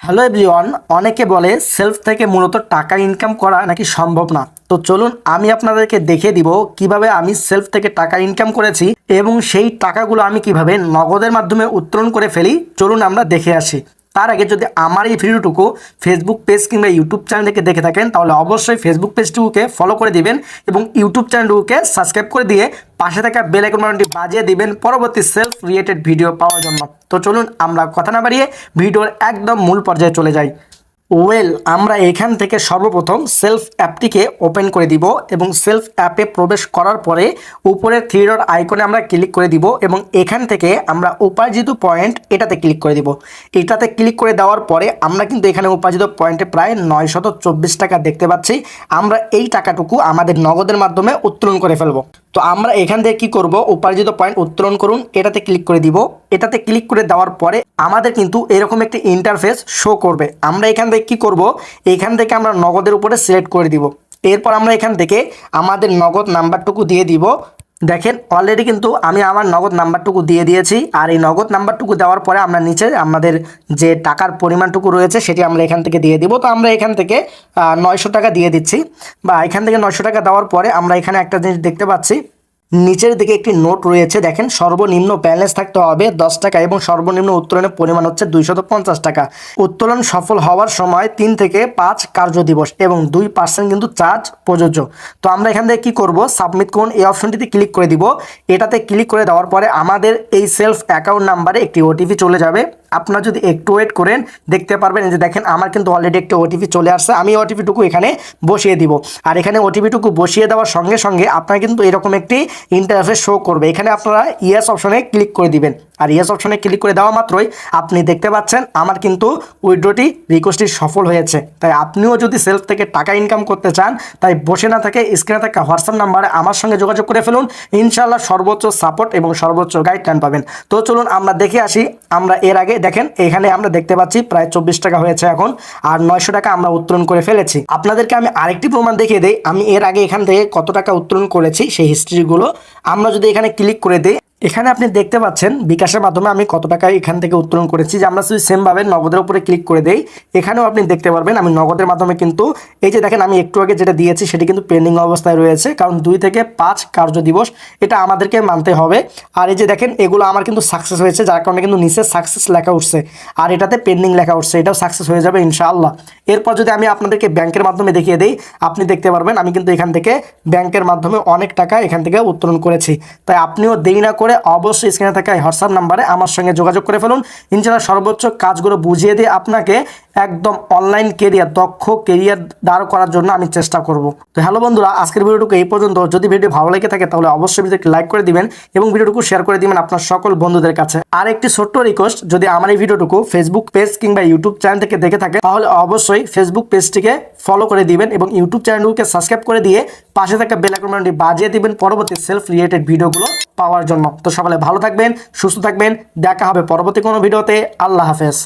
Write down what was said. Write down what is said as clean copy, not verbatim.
Hello everyone, অনেকে বলে self থেকে মূলত টাকা ইনকাম করা নাকি সম্ভব না। তো চলুন আমি আপনাদেরকে দেখিয়ে দিব কিভাবে আমি সেলফ থেকে টাকা ইনকাম করেছি এবং সেই টাকাগুলো আমি কিভাবে নগদের মাধ্যমে উত্তোলন করে ফেলি। চলুন আমরা দেখে আসি। তার আগে যদি আমার এই ভিডিওটুকু ফেসবুক পেজ কিংবা ইউটিউব চ্যানেল থেকে দেখে থাকেন তাহলে অবশ্যই ফেসবুক পেজটুকুকে ফলো করে দিবেন এবং ইউটিউব চ্যানেলটুকুকে সাবস্ক্রাইব করে দিয়ে পাশে থাকা বেল আইকন বাটনটি বাজিয়ে দিবেন পরবর্তী সেলফ রিলেটেড ভিডিও পাওয়ার জন্য। তো চলুন আমরা কথা না বাড়িয়ে ভিডিওর একদম মূল পর্যায়ে চলে যাই। আমরা এখান থেকে সর্বপ্রথম সেলফ অ্যাপটিকে ওপেন করে দিব এবং সেলফ অ্যাপে প্রবেশ করার পরে উপরের থ্রি ডট আইকনে আমরা ক্লিক করে দিব এবং এখান থেকে আমরা উপার্জিত পয়েন্ট এটাতে ক্লিক করে দিব। এটাতে ক্লিক করে দেওয়ার পরে আমরা কিন্তু এখানে উপার্জিত পয়েন্টে প্রায় 924 টাকা দেখতে পাচ্ছি। আমরা এই টাকাটুকু আমাদের নগদের মাধ্যমে উত্তোলন করে ফেলবো। তো আমরা এখান থেকে কি করব, উপার্জিত পয়েন্ট উত্তোলন করুন এটাতে ক্লিক করে দিব। এটাতে ক্লিক করে দেওয়ার পরে আমাদের কিন্তু এরকম একটি ইন্টারফেস শো করবে। আমরা এখান থেকে কি করব, এখান থেকে আমরা নগদের উপরে সিলেক্ট করে দিব। এরপর আমরা এখান থেকে আমাদের নগদ নাম্বারটুকু দিয়ে দিব। দেখেন অলরেডি কিন্তু আমি আমার নগদ নাম্বারটুকু দিয়ে দিয়েছি। আর এই নগদ নাম্বারটুকু দেওয়ার পরে আমরা নিচে আমাদের যে টাকার পরিমাণটুকু রয়েছে সেটি আমরা এখান থেকে দিয়ে দিব। তো আমরা এখান থেকে 900 টাকা দিয়ে দিচ্ছি, বা এখান থেকে 900 টাকা দেওয়ার পরে আমরা এখানে একটা জিনিস দেখতে পাচ্ছি, নিচের দিকে একটি নোট রয়েছে। দেখেন সর্বনিম্ন ব্যালেন্স থাকতে হবে 10 টাকা এবং সর্বনিম্ন উত্তোলনের পরিমাণ হচ্ছে 250 টাকা। উত্তোলন সফল হওয়ার সময় 3 থেকে 5 কার্য দিবস এবং 2% কিন্তু চার্জ প্রযোজ্য। তো আমরা এখান থেকে কি করব, সাবমিট করুন এই অপশনটিতে ক্লিক করে দিব। এটাতে ক্লিক করে দেওয়ার পরে আমাদের এই সেলফ অ্যাকাউন্ট নাম্বারে একটি ওটিপি চলে যাবে। আপনারা যদি একটু ওয়েট করেন দেখতে পারবেন যে দেখেন আমার কিন্তু অলরেডি একটা ওটিপি চলে আসছে। আমি ওটিপিটুকু এখানে বসিয়ে দিব। আর এখানে ওটিপিটুকু বসিয়ে দেওয়ার সঙ্গে সঙ্গে আপনার কিন্তু এরকম একটি ইন্টারফেস শো করবে। এখানে আপনারা ইয়েস অপশনে ক্লিক করে দিবেন। আর ইয়েস অপশনে ক্লিক করে দেওয়া মাত্রই আপনি দেখতে পাচ্ছেন আমার কিন্তু উইথড্রটি রিকোয়েস্টটি সফল হয়েছে। তাই আপনিও যদি সেলফ থেকে টাকা ইনকাম করতে চান তাই বসে না থেকে স্ক্রিনে থাকা হোয়াটসঅ্যাপ নাম্বারে আমার সঙ্গে যোগাযোগ করে ফেলুন। ইনশাআল্লাহ সর্বোচ্চ সাপোর্ট এবং সর্বোচ্চ গাইডলাইন পাবেন। তো চলুন আমরা দেখে আসি। আমরা এর আগে দেখেন এখানে আমরা দেখতে পাচ্ছি প্রায় 24 টাকা হয়েছে এখন, আর 900 টাকা আমরা উত্তোলন করে ফেলেছি। আপনাদেরকে আমি আরেকটি প্রমাণ দেখিয়ে দিই আমি এর আগে এখান থেকে কত টাকা উত্তোলন করেছি সেই হিস্ট্রিগুলো। আমরা যদি এখানে ক্লিক করে দিই, এখানে আপনি দেখতে পাচ্ছেন বিকাশের মাধ্যমে আমি কত টাকা এখান থেকে উত্তোলন করেছি। যে আমরা যদি সেমভাবে নগদের উপরে ক্লিক করে দেই এখানেও আপনি দেখতে পারবেন আমি নগদের মাধ্যমে কিন্তু এই যে দেখেন আমি একটু আগে যেটা দিয়েছি সেটি কিন্তু পেন্ডিং অবস্থায় রয়েছে, কারণ 2 থেকে 5 কার্য দিবস এটা আমাদেরকে মানতে হবে। আর এই যে দেখেন এগুলো আমার কিন্তু সাকসেস হয়েছে, যার কারণে কিন্তু নিচে সাকসেস লেখা উঠছে আর এটাতে পেন্ডিং লেখা উঠছে, এটাও সাকসেস হয়ে যাবে ইনশাআল্লাহ। এরপর যদি আমি আপনাদেরকে ব্যাংকের মাধ্যমে দেখিয়ে দিই আপনি দেখতে পারবেন আমি কিন্তু এখান থেকে ব্যাংকের মাধ্যমে অনেক টাকা এখান থেকে উত্তোলন করেছি। তাই আপনিও দেরি না করে অবশ্যই স্ক্রিনে থাকা হোয়াটসঅ্যাপ নাম্বারে আমার সঙ্গে যোগাযোগ করে ফেলুন। ইনশাআল্লাহ সর্বোচ্চ কাজগুলো বুঝিয়ে দিয়ে আপনাকে একদম অনলাইন কেরিয়ার, দক্ষ কেরিয়ার দাঁড় করার জন্য আমি চেষ্টা করব। তো হ্যালো বন্ধুরা, আজকের ভিডিওটুকু এই পর্যন্ত। যদি ভিডিও ভালো লেগে থাকে তাহলে অবশ্যই ভিডিওটি লাইক করে দিবেন এবং ভিডিওটুকু শেয়ার করে দিবেন আপনার সকল বন্ধুদের কাছে। আর একটি ছোট্ট রিকোয়েস্ট, যদি আমার এই ভিডিওটুকু ফেসবুক পেজ কিংবা ইউটিউব চ্যানেল থেকে দেখে থাকে তাহলে অবশ্যই ফেসবুক পেজটিকে ফলো করে দিবেন এবং ইউটিউব চ্যানেলটিকে সাবস্ক্রাইব করে দিয়ে পাশে থাকা বেল আইকন বাটনটি বাজিয়ে দিবেন পরবর্তী সেলফ রিলেটেড ভিডিওগুলো পাওয়ার জন্য। তো সকলে ভালো থাকবেন, সুস্থ থাকবেন, দেখা হবে পরবর্তী কোনো ভিডিওতে। আল্লাহ হাফেজ।